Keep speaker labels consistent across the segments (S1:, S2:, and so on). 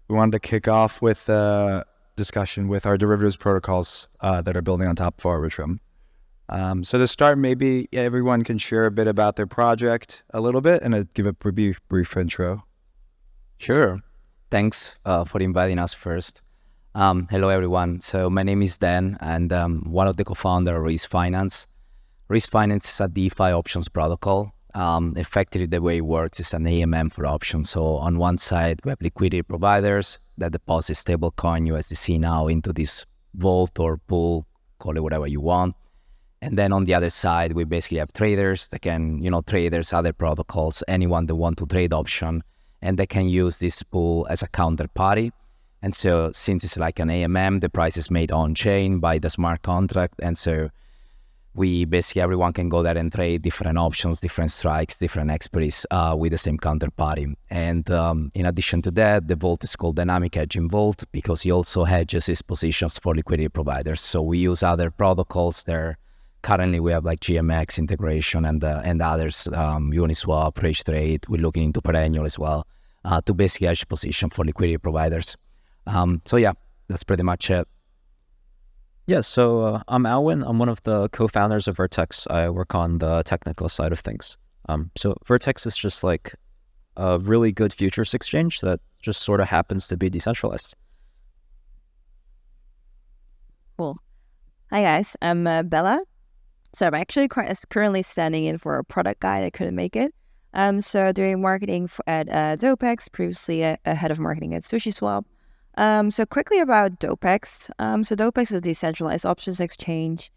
S1: we wanted to kick off with a discussion with our derivatives protocols that are building on top of Arbitrum. So to start, maybe everyone can share a bit about their project a little bit and give a brief intro.
S2: Sure. Thanks for inviting us first. Hello, everyone. So my name is Dan, and I'm one of the co-founders of Rysk Finance. Rysk Finance is a DeFi options protocol. Effectively, the way it works is an AMM for options. So on one side, we have liquidity providers that deposit stablecoin USDC now into this vault or pool, call it whatever you want. And then on the other side, we basically have traders that can, traders, other protocols, anyone that want to trade option, and they can use this pool as a counterparty. And so since it's like an AMM, the price is made on-chain by the smart contract. And so everyone can go there and trade different options, different strikes, different expiries with the same counterparty. And in addition to that, the vault is called Dynamic Hedging Vault because he also hedges his positions for liquidity providers. So we use other protocols there. Currently, we have like GMX integration and others, Uniswap, Trade. We're looking into Perennial as well to basically hedge position for liquidity providers. So yeah, that's pretty much it.
S3: Yeah, so I'm Alwin. I'm one of the co-founders of Vertex. I work on the technical side of things. So Vertex is just like a really good futures exchange that just sort of happens to be decentralized.
S4: Cool. Hi guys, I'm Bella. So I'm actually currently standing in for a product guy that couldn't make it. So doing marketing at Dopex, previously a head of marketing at SushiSwap. So quickly about Dopex. So Dopex is a decentralized options exchange.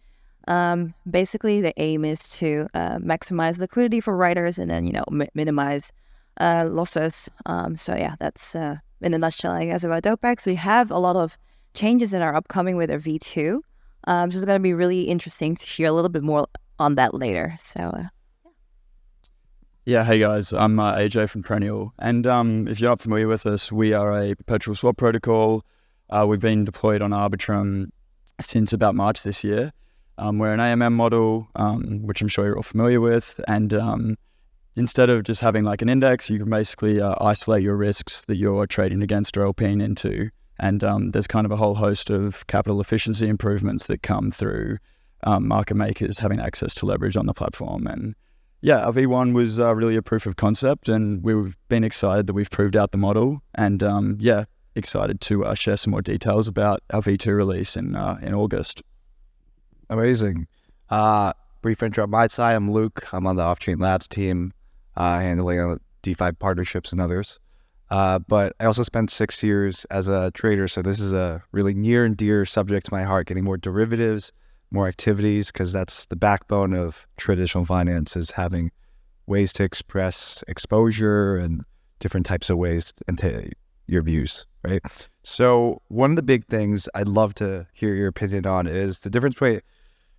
S4: Basically, the aim is to maximize liquidity for writers and then, minimize losses. So yeah, that's in a nutshell, I guess, about Dopex. We have a lot of changes that are upcoming with our V2. So it's going to be really interesting to hear a little bit more on that later. So
S5: Yeah, hey guys, I'm AJ from Perennial, and if you're not familiar with us, we are a perpetual swap protocol. We've been deployed on Arbitrum since about March this year. We're an AMM model, which I'm sure you're all familiar with, and instead of just having like an index, you can basically isolate your risks that you're trading against or LPing into, and there's kind of a whole host of capital efficiency improvements that come through market makers having access to leverage on the platform. And yeah, our V1 was really a proof of concept, and we've been excited that we've proved out the model, and excited to share some more details about our V2 release in August.
S1: Amazing. Brief intro on my side. I'm Luke. I'm on the Offchain Labs team, handling DeFi partnerships and others. But I also spent 6 years as a trader, so this is a really near and dear subject to my heart, getting more derivatives, more activities, because that's the backbone of traditional finance, is having ways to express exposure and different types of ways into your views, right? So one of the big things I'd love to hear your opinion on is the difference between,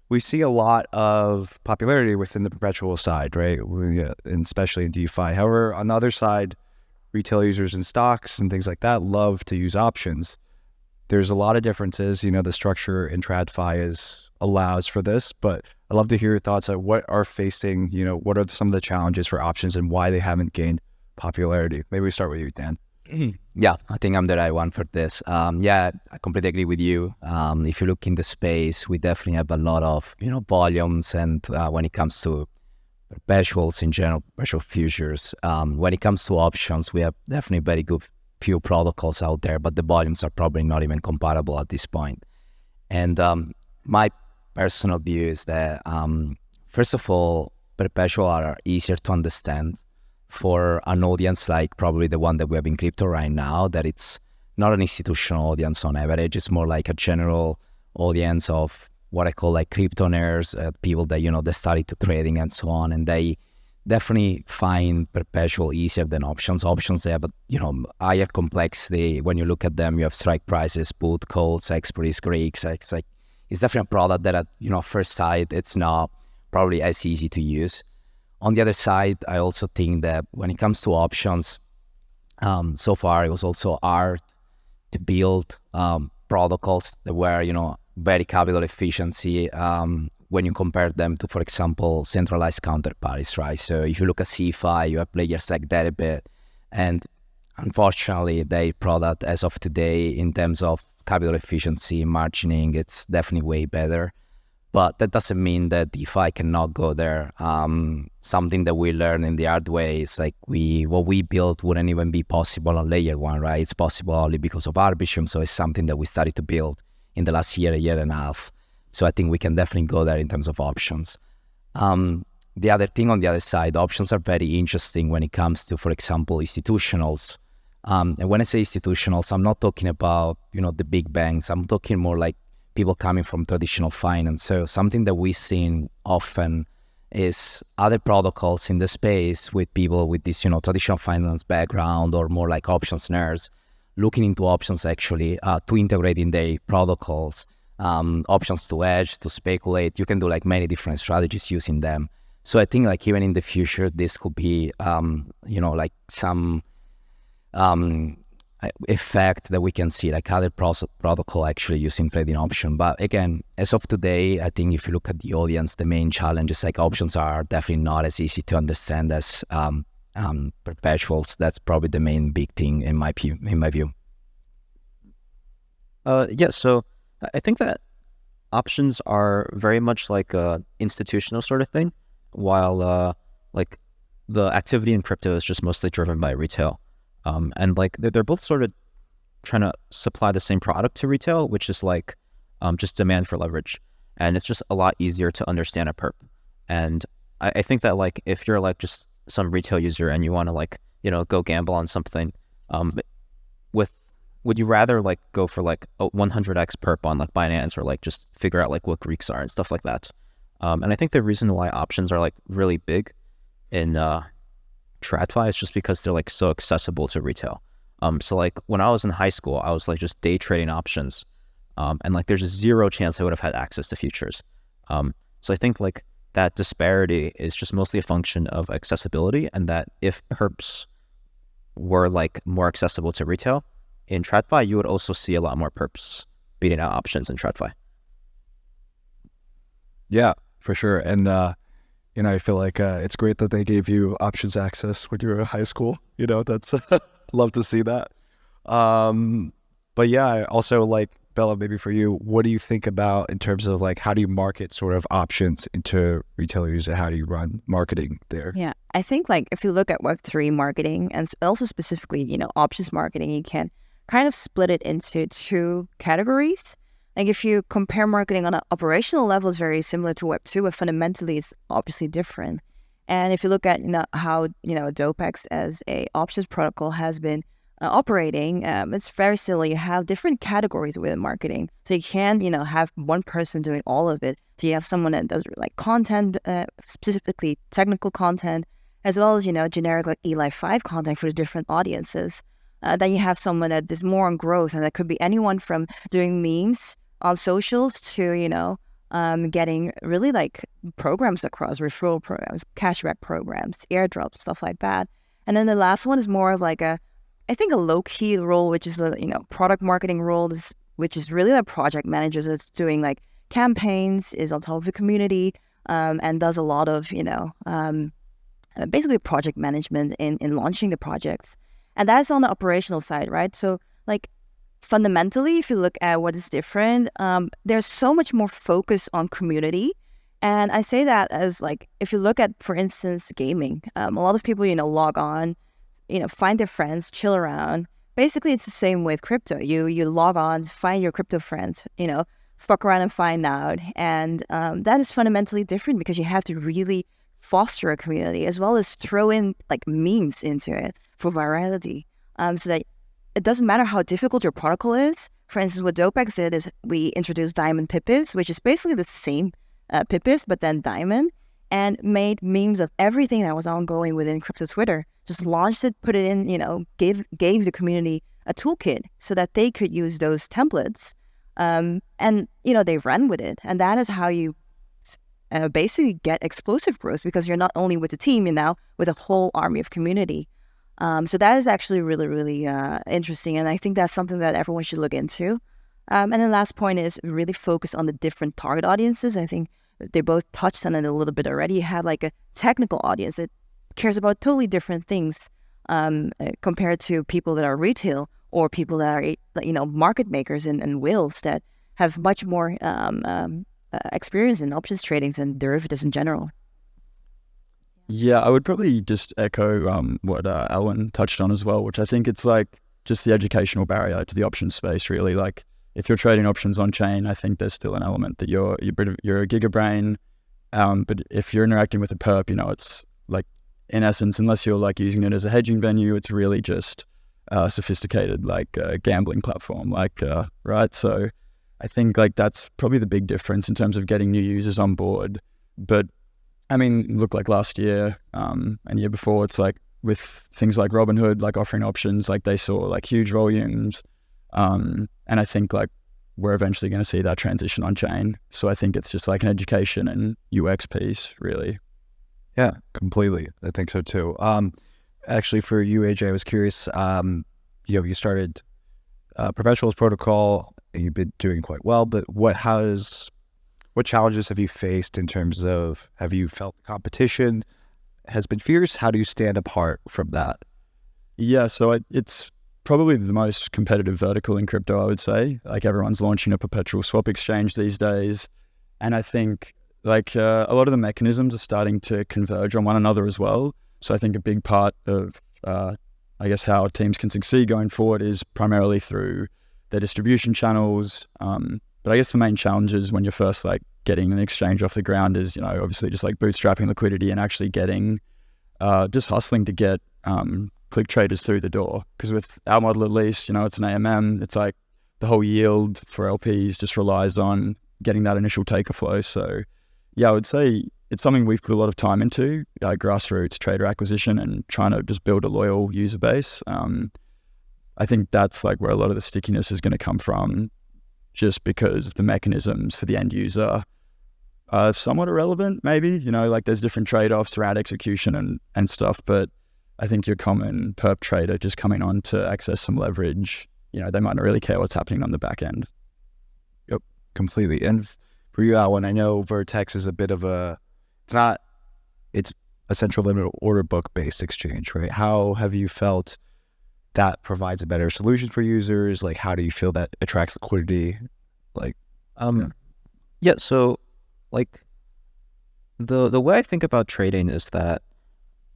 S1: we see a lot of popularity within the perpetual side, right? And especially in DeFi. However, on the other side, retail users in stocks and things like that love to use options. There's a lot of differences. The structure in TradFi allows for this, but I'd love to hear your thoughts on what are facing, what are some of the challenges for options and why they haven't gained popularity. Maybe we start with you, Dan.
S2: Yeah, I think I'm the right one for this. I completely agree with you. If you look in the space, we definitely have a lot of, volumes, and when it comes to perpetuals in general, perpetual futures, when it comes to options, we have definitely very good few protocols out there, but the volumes are probably not even comparable at this point. And my personal view is that, first of all, perpetual are easier to understand for an audience like probably the one that we have in crypto right now, that it's not an institutional audience on average. It's more like a general audience of what I call like crypto nerds, people that, they started to trading and so on, and they definitely find perpetual easier than options. Options, they have higher complexity. When you look at them, you have strike prices, put calls, expiries, Greeks. It's definitely a product that at first sight, it's not probably as easy to use. On the other side, I also think that when it comes to options, so far it was also hard to build protocols that were very capital efficiency when you compare them to, for example, centralized counterparties, right? So if you look at CeFi, you have players like Deribit, and unfortunately, their product as of today, in terms of capital efficiency, margining, it's definitely way better. But that doesn't mean that DeFi cannot go there. Something that we learned in the hard way is like what we built wouldn't even be possible on layer one, right? It's possible only because of Arbitrum. So it's something that we started to build in the last year and a half. So I think we can definitely go there in terms of options. The other thing on the other side, options are very interesting when it comes to, for example, institutionals. And when I say institutionals, I'm not talking about, the big banks. I'm talking more like people coming from traditional finance. So something that we've seen often is other protocols in the space with people with this, traditional finance background or more like options nerds, looking into options actually to integrate in their protocols, options to hedge, to speculate. You can do like many different strategies using them. So I think like even in the future, this could be, like some effect that we can see, like other protocol actually using trading option. But again, as of today, I think if you look at the audience, the main challenge is like options are definitely not as easy to understand as perpetuals. That's probably the main big thing in my view.
S3: So I think that options are very much like a institutional sort of thing, while like the activity in crypto is just mostly driven by retail. And like they're both sort of trying to supply the same product to retail, which is like just demand for leverage. And it's just a lot easier to understand a perp. And I think that like if you're like just some retail user and you want to like, go gamble on something, would you rather like go for like a 100x perp on like Binance or like just figure out like what Greeks are and stuff like that? And I think the reason why options are like really big in TradFi is just because they're like so accessible to retail. So like when I was in high school, I was like just day trading options, and like there's a zero chance I would have had access to futures. So I think like that disparity is just mostly a function of accessibility, and that if perps were like more accessible to retail in TradFi, you would also see a lot more perps beating out options in TradFi.
S1: Yeah, for sure. And I feel like it's great that they gave you options access when you were in high school. That's love to see that. But yeah, also like Bella, maybe for you, what do you think about in terms of like how do you market sort of options into retailers and how do you run marketing there?
S4: Yeah, I think like if you look at Web3 marketing and also specifically, options marketing, you can kind of split it into two categories. Like if you compare marketing on an operational level, it's very similar to Web2, but fundamentally it's obviously different. And if you look at how Dopex as a options protocol has been operating, it's very similar. You have different categories within marketing, so you can't have one person doing all of it. So you have someone that does like content, specifically technical content, as well as generic like Eli 5 content for the different audiences. Then you have someone that is more on growth, and that could be anyone from doing memes on socials to, getting really like programs across, referral programs, cashback programs, airdrops, stuff like that. And then the last one is more of like I think a low-key role, which is a, product marketing role, which is really like project managers that's doing like campaigns, is on top of the community, and does a lot of, basically project management in launching the projects. And that's on the operational side, right? So like fundamentally, if you look at what is different, there's so much more focus on community. And I say that as like, if you look at, for instance, gaming, a lot of people, log on, find their friends, chill around. Basically, it's the same with crypto. You log on, find your crypto friends, fuck around and find out. And that is fundamentally different because you have to really foster a community as well as throw in like memes into it for virality. So that it doesn't matter how difficult your protocol is. For instance, what Dopex did is we introduced Diamond Pipis, which is basically the same Pipis, but then Diamond, and made memes of everything that was ongoing within crypto Twitter. Just launched it, put it in, gave the community a toolkit so that they could use those templates. And, they ran with it. And that is how you basically get explosive growth, because you're not only with the team, you're now with a whole army of community. So that is actually really, really interesting. And I think that's something that everyone should look into. And the last point is really focus on the different target audiences. I think they both touched on it a little bit already. You have like a technical audience that cares about totally different things. compared to people that are retail or people that are market makers and whales that have much more experience in options tradings and derivatives in general.
S5: Yeah, I would probably just echo what Alwin touched on as well, which I think it's like just the educational barrier to the options space, really. Like if you're trading options on chain, I think there's still an element that you're a gigabrain. But if you're interacting with a perp, it's like, in essence, unless you're like using it as a hedging venue, it's really just sophisticated, like gambling platform, right? So I think like that's probably the big difference in terms of getting new users on board. But I mean, look, like last year and year before, it's like with things like Robinhood, like offering options, like they saw like huge volumes. And I think like we're eventually going to see that transition on chain. So I think it's just like an education and UX piece, really.
S1: Yeah, completely. I think so too. Actually, for you, AJ, I was curious. You started Perpetual's protocol. You've been doing quite well, but what challenges have you faced in terms of, have you felt competition has been fierce? How do you stand apart from that?
S5: Yeah, so it's probably the most competitive vertical in crypto, I would say. Like everyone's launching a perpetual swap exchange these days. And I think like a lot of the mechanisms are starting to converge on one another as well. So I think a big part of, I guess, how teams can succeed going forward is primarily through their distribution channels. But I guess the main challenge is when you're first like getting an exchange off the ground is, obviously just like bootstrapping liquidity and actually getting, just hustling to get click traders through the door. Because with our model, at least, it's an AMM. It's like the whole yield for LPs just relies on getting that initial taker flow. So yeah, I would say it's something we've put a lot of time into, grassroots trader acquisition and trying to just build a loyal user base. I think that's like where a lot of the stickiness is going to come from, just because the mechanisms for the end user are somewhat irrelevant, maybe, like there's different trade-offs around execution and stuff, but I think your common perp trader just coming on to access some leverage, they might not really care what's happening on the back end.
S1: Yep, completely. And for you, Alwin, I know Vertex is a bit of it's a central limit order book based exchange, right? How have you felt that provides a better solution for users? Like, how do you feel that attracts liquidity? Like,
S3: yeah. So, like, the way I think about trading is that,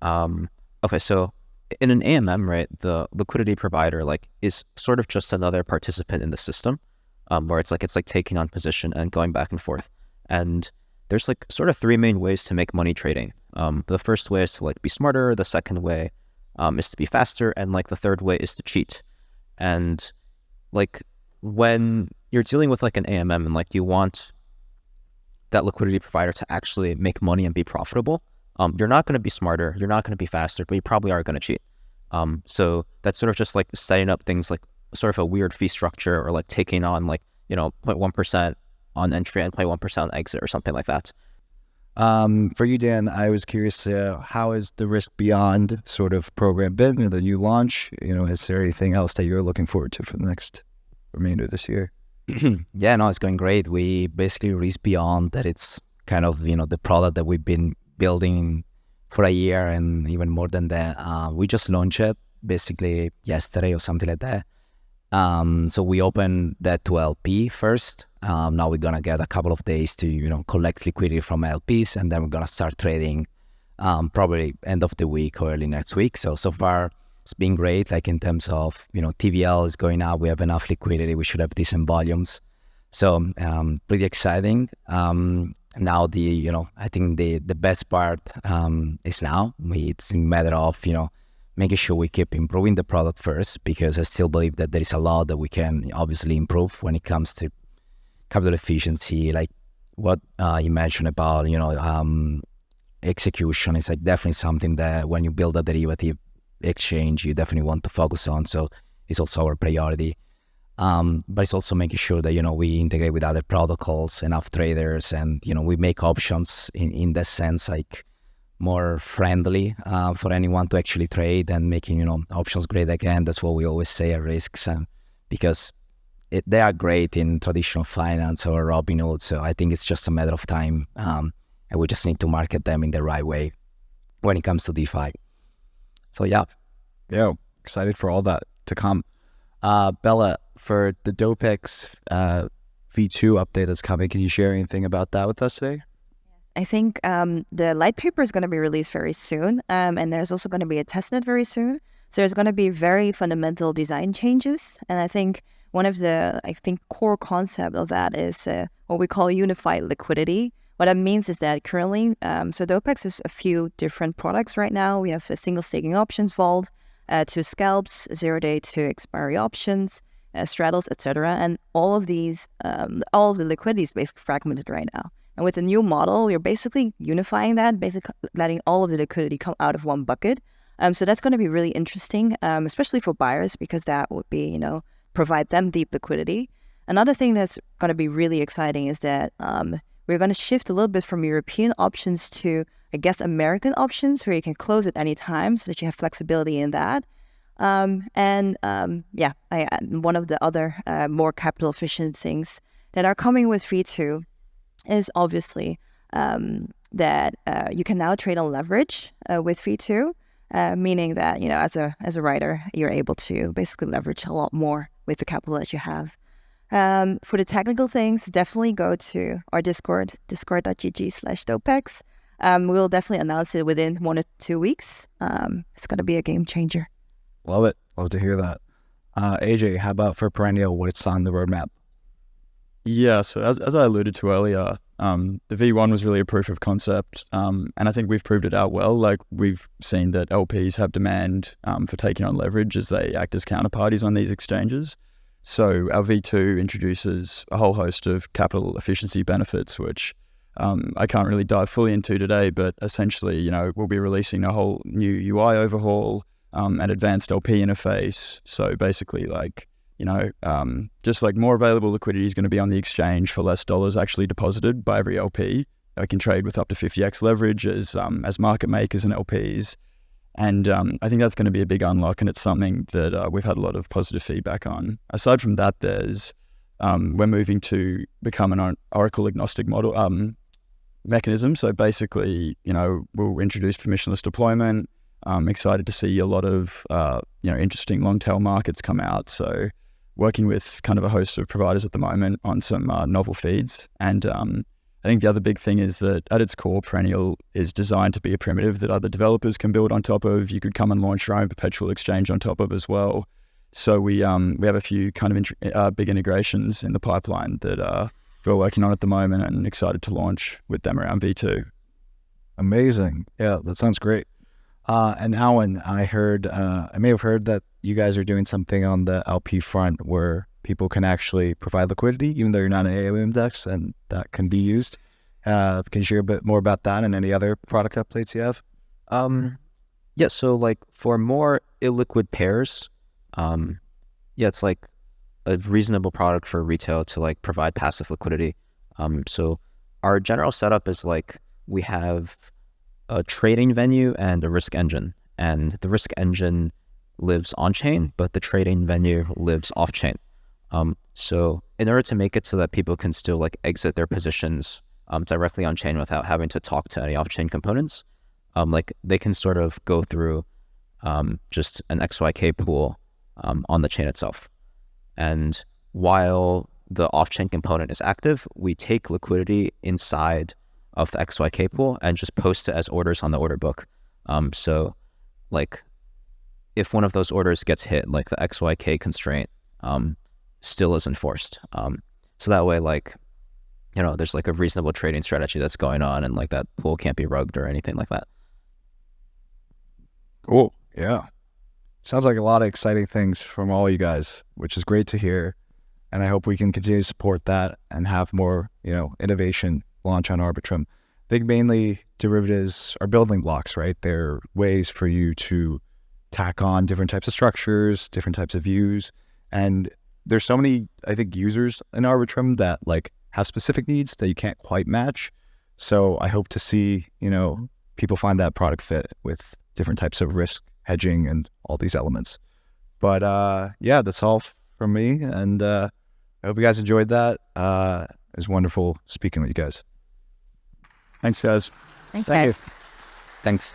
S3: okay, so in an AMM, right, the liquidity provider like is sort of just another participant in the system, where it's like taking on position and going back and forth. And there's like sort of three main ways to make money trading. The first way is to like be smarter. The second way is to be faster, and like the third way is to cheat. And like when you're dealing with like an AMM and like you want that liquidity provider to actually make money and be profitable, you're not going to be smarter, you're not going to be faster, but you probably are going to cheat. So that's sort of just like setting up things like sort of a weird fee structure, or like taking on like 0.1% on entry and 0.1% on exit or something like that.
S1: For you, Dan, I was curious, how has the Rysk Beyond sort of program been, the new launch? Is there anything else that you're looking forward to for the next remainder of this year?
S2: Yeah, no, it's going great. We basically Rysk Beyond, that it's kind of, the product that we've been building for a year and even more than that. We just launched it basically yesterday or something like that. So we opened that to LP first. Now we're going to get a couple of days to, collect liquidity from LPs, and then we're going to start trading probably end of the week or early next week. So far it's been great. Like in terms of, TVL is going up. We have enough liquidity. We should have decent volumes. So pretty exciting. Now I think the best part is now. It's a matter of, making sure we keep improving the product first, because I still believe that there is a lot that we can obviously improve when it comes to capital efficiency, like what you mentioned about, execution. It's like definitely something that when you build a derivative exchange, you definitely want to focus on. So it's also our priority. But it's also making sure that, we integrate with other protocols, enough traders, and, we make options in that sense, like more friendly for anyone to actually trade, and making, options great again. That's what we always say at Rysk, because they are great in traditional finance or Robinhood. So I think it's just a matter of time. And we just need to market them in the right way when it comes to DeFi. So yeah.
S1: Yeah, excited for all that to come. Bella, for the Dopex V2 update that's coming, can you share anything about that with us today?
S4: I think the light paper is going to be released very soon, and there's also going to be a testnet very soon. So there's going to be very fundamental design changes, and I think one of the core concept of that is what we call unified liquidity. What that means is that currently, so Dopex is a few different products right now. We have a single staking options vault, to scalps, 0-day to expiry options, straddles, etc. And all of these, all of the liquidity is basically fragmented right now. And with the new model, we're basically unifying that, basically letting all of the liquidity come out of one bucket. So that's going to be really interesting, especially for buyers, because that would be, provide them deep liquidity. Another thing that's going to be really exciting is that we're going to shift a little bit from European options to, I guess, American options, where you can close at any time so that you have flexibility in that. One of the other more capital efficient things that are coming with V2 is obviously that you can now trade on leverage with V2, meaning that, as a writer, you're able to basically leverage a lot more with the capital that you have. For the technical things, definitely go to our Discord, discord.gg/Dopex. We'll definitely announce it within 1 or 2 weeks. It's going to be a game changer.
S1: Love it. Love to hear that. AJ, how about for Perennial, what's on the roadmap?
S5: Yeah, so as I alluded to earlier, the V1 was really a proof of concept, and I think we've proved it out well. Like, we've seen that LPs have demand for taking on leverage as they act as counterparties on these exchanges. So our V2 introduces a whole host of capital efficiency benefits, which I can't really dive fully into today, but essentially, we'll be releasing a whole new UI overhaul, an advanced LP interface. So basically, just like more available liquidity is going to be on the exchange for less dollars actually deposited by every LP. I can trade with up to 50x leverage as market makers and LPs. And I think that's going to be a big unlock, and it's something that we've had a lot of positive feedback on. Aside from that, we're moving to become an Oracle agnostic model mechanism. So basically, we'll introduce permissionless deployment. I'm excited to see a lot of interesting long tail markets come out. So working with kind of a host of providers at the moment on some novel feeds. And I think the other big thing is that at its core, Perennial is designed to be a primitive that other developers can build on top of. You could come and launch your own perpetual exchange on top of as well. So we have a few kind of big integrations in the pipeline that we're working on at the moment, and excited to launch with them around V2.
S1: Amazing. Yeah, that sounds great. And Alwin, I may have heard that you guys are doing something on the LP front where people can actually provide liquidity, even though you're not an AUM index, and that can be used. Can you share a bit more about that and any other product updates you have?
S3: Yeah, so like for more illiquid pairs, it's like a reasonable product for retail to like provide passive liquidity. So our general setup is like we have a trading venue and a Rysk engine, and the Rysk engine lives on chain, but the trading venue lives off chain. So in order to make it so that people can still like exit their positions directly on chain without having to talk to any off chain components, like they can sort of go through just an XYK pool on the chain itself. And while the off chain component is active, we take liquidity inside of the XYK pool and just post it as orders on the order book. So like if one of those orders gets hit, like the XYK constraint still is enforced. So that way, like, there's like a reasonable trading strategy that's going on, and like that pool can't be rugged or anything like that.
S1: Cool. Yeah. Sounds like a lot of exciting things from all you guys, which is great to hear. And I hope we can continue to support that and have more, innovation launch on Arbitrum. I think mainly derivatives are building blocks, right? They're ways for you to tack on different types of structures, different types of views. And there's so many, I think, users in Arbitrum that like have specific needs that you can't quite match. So I hope to see, people find that product fit with different types of risk hedging and all these elements. But that's all from me. And I hope you guys enjoyed that. It was wonderful speaking with you guys.
S5: Thanks, guys.
S4: Thanks,
S2: Thank you.
S4: guys.
S2: Thanks.